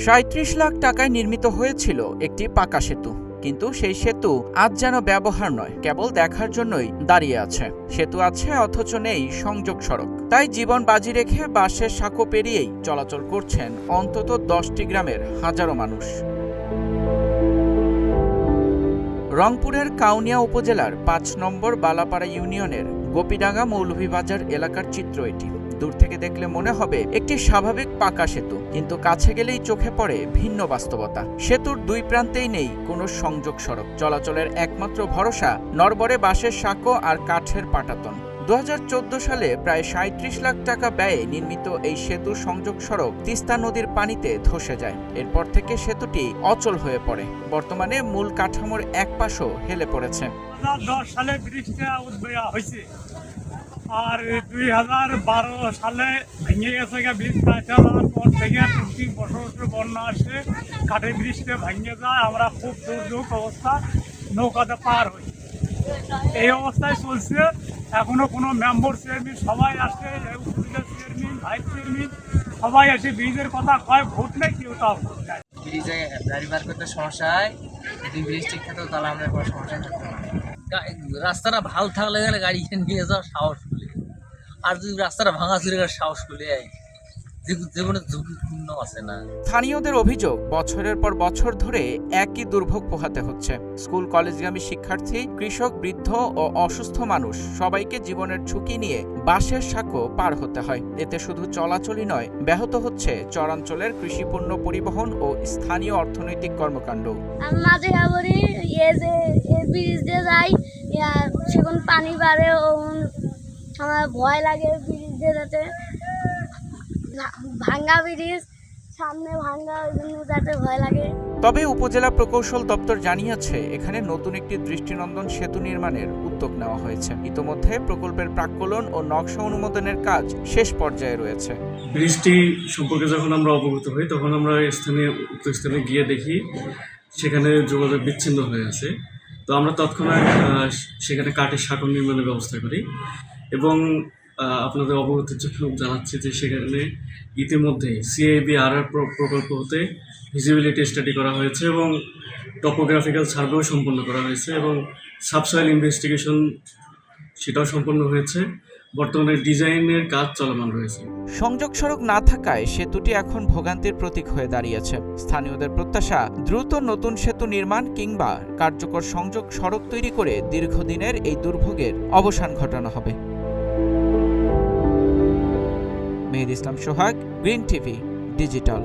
৩৭ লাখ টাকায় নির্মিত হয়েছিল একটি পাকা সেতু, কিন্তু সেই সেতু আজ যেন ব্যবহার নয়, কেবল দেখার জন্যই দাঁড়িয়ে আছে। সেতু আছে অথচ নেই সংযোগ সড়ক। তাই জীবন বাজি রেখে বাঁশের সাঁকো পেরিয়েই চলাচল করছেন অন্তত 10টি গ্রামের হাজারো মানুষ। রংপুরের কাউনিয়া উপজেলার ৫ নম্বর বালাপাড়া ইউনিয়নের গোপীডাঙ্গা মৌলভীবাজার এলাকার চিত্র এটি। দূর থেকে দেখলে মনে হবে একটি স্বাভাবিক পাকা সেতু, কিন্তু কাছে গেলেই চোখে পড়ে ভিন্ন বাস্তবতা। সেতুর দুই প্রান্তেই নেই কোনো সংযোগ সড়ক। চলাচলের একমাত্র ভরসা নড়বড়ে বাঁশের সাঁকো আর কাঠের পাটাতন। ২০১৪ সালে প্রায় ৩৭ লাখ টাকা ব্যয়ে নির্মিত এই সেতুর সংযোগ সড়ক তিস্তা নদীর পানিতে ধসে যায়। এরপর থেকে সেতুটি অচল হয়ে পড়ে। বর্তমানে মূল কাঠামোর এক পাশও হেলে পড়েছে। ২০১০ সালে ব্রিজটা উদ্বোধন হয়েছে, আর ২০১২ সালে ভেঙে গেছে। ব্রিজ কাটার পর থেকে প্রতি বছর বন্যা আসে, কাঠের ব্রিজটা ভেঙে যায়। আমরা খুব দুর্যোগ অবস্থা, নৌকাতে পার হই। এই অবস্থায় চলছে। এখনো কোনো মেম্বার চেয়ারম্যান সবাই আসে, উপজেলা চেয়ারম্যান, ভাইস চেয়ারম্যান সবাই আসে ব্রিজের কথা কয়, ভোট নেই, কেউ তাও ভোট নেয়। ব্রিজে গাড়ি পার করতে সমস্যা হয়, যদি ব্রিজ ঠিক থাকতো তাহলে আমরা কোনো সমস্যা থাকতো না। রাস্তাটা ভালো থাকলে গেলে গাড়ি নিয়ে যাওয়ার সাহস খুলে, আর যদি রাস্তাটা ভাঙা চুরে গেলে সাহস খুলে যায়, জীবনে ঝুঁকিপূর্ণ আছে না। স্থানীয়দের অভিযোগ, বছরের পর বছর ধরে একই দুর্ভোগ পোহাতে হচ্ছে। স্কুল কলেজগামী শিক্ষার্থী, কৃষক, বৃদ্ধ ও অসুস্থ মানুষ সবাইকে জীবনের ঝুঁকি নিয়ে বাঁশের সাঁকো পার হতে হয়। এতে শুধু চলাচলই নয়, ব্যাহত হচ্ছে চরাঞ্চলের কৃষিপণ্য পরিবহন ও স্থানীয় অর্থনৈতিক কর্মকাণ্ড। মাঝে আবরি ব্রিজ দিয়ে যাই, সেখন পানি বাড়ে, আমার ভয় লাগে ব্রিজ দিয়ে যেতে। ভাঙ্গা ব্রিজ, সামনে ভাঙ্গা, ওই জন্য যাতে ভয় লাগে। তবে উপজেলা প্রকৌশল দপ্তর জানিয়েছে, এখানে নতুন একটি দৃষ্টিনন্দন সেতু নির্মাণের উদ্যোগ নেওয়া হয়েছে। ইতোমধ্যে প্রকল্পের প্রাক্কলন ও নকশা অনুমোদনের কাজ শেষ পর্যায়ে রয়েছে। ব্রিজটি সম্পর্কে যখন আমরা অবগত হই, তখন আমরা উক্ত স্থানে গিয়ে দেখি সেখানে যোগাযোগ বিচ্ছিন্ন হয়ে আছে। তো আমরা তৎক্ষণাৎ সেখানে কাঠের সাঁকো নির্মাণের ব্যবস্থা করি এবং আপনাদের অবগতির জন্য জানাচ্ছি যে সেখানে ইতিমধ্যে CIB-RR প্রকল্প হতে ভিজিবিলিটি স্টাডি করা হয়েছে এবং টপোগ্রাফিক্যাল সার্ভেও সম্পন্ন করা হয়েছে এবং সাবসয়েল ইনভেস্টিগেশন সেটাও সম্পন্ন হয়েছে। বর্তমানে ডিজাইনের কাজ চলমান রয়েছে। সংযোগ সড়ক না থাকায় সেতুটি এখন ভোগান্তির প্রতীক হয়ে দাঁড়িয়েছে। স্থানীয়দের প্রত্যাশা, দ্রুত নতুন সেতু নির্মাণ কিংবা কার্যকর সংযোগ সড়ক তৈরি করে দীর্ঘদিনের এই দুর্ভোগের অবসান ঘটানো হবে। মেহেদী ইসলাম সোহাগ, গ্রিন টিভি ডিজিটাল।